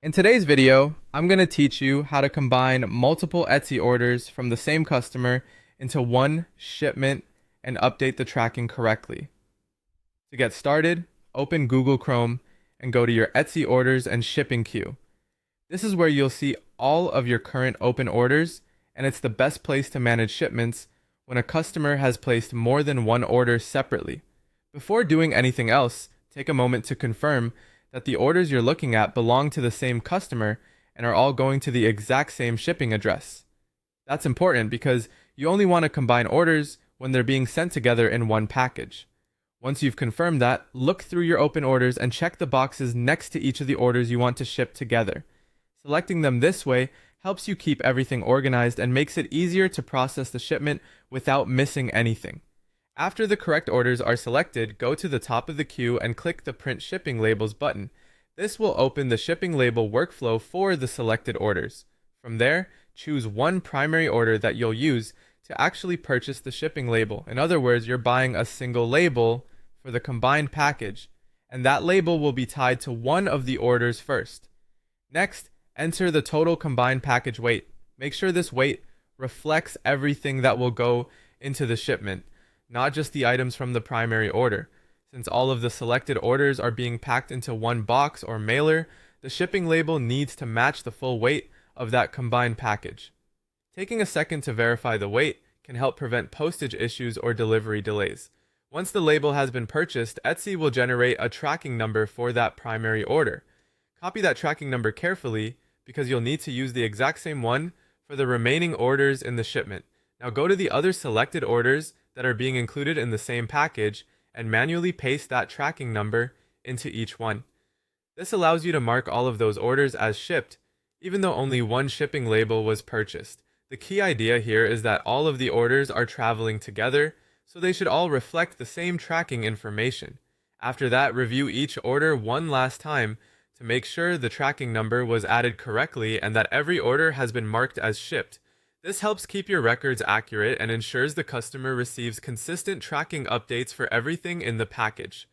In today's video, I'm going to teach you how to combine multiple Etsy orders from the same customer into one shipment and update the tracking correctly. To get started, open Google Chrome and go to your Etsy orders and shipping queue. This is where you'll see all of your current open orders, and it's the best place to manage shipments when a customer has placed more than one order separately. Before doing anything else, take a moment to confirm that the orders you're looking at belong to the same customer and are all going to the exact same shipping address. That's important because you only want to combine orders when they're being sent together in one package. Once you've confirmed that, look through your open orders and check the boxes next to each of the orders you want to ship together. Selecting them this way helps you keep everything organized and makes it easier to process the shipment without missing anything. After the correct orders are selected, go to the top of the queue and click the Print Shipping Labels button. This will open the shipping label workflow for the selected orders. From there, choose one primary order that you'll use to actually purchase the shipping label. In other words, you're buying a single label for the combined package, and that label will be tied to one of the orders first. Next, enter the total combined package weight. Make sure this weight reflects everything that will go into the shipment, not just the items from the primary order. Since all of the selected orders are being packed into one box or mailer, the shipping label needs to match the full weight of that combined package. Taking a second to verify the weight can help prevent postage issues or delivery delays. Once the label has been purchased, Etsy will generate a tracking number for that primary order. Copy that tracking number carefully because you'll need to use the exact same one for the remaining orders in the shipment. Now go to the other selected orders that are being included in the same package and manually paste that tracking number into each one. This allows you to mark all of those orders as shipped, even though only one shipping label was purchased. The key idea here is that all of the orders are traveling together, so they should all reflect the same tracking information. After that, review each order one last time to make sure the tracking number was added correctly and that every order has been marked as shipped. This helps keep your records accurate and ensures the customer receives consistent tracking updates for everything in the package.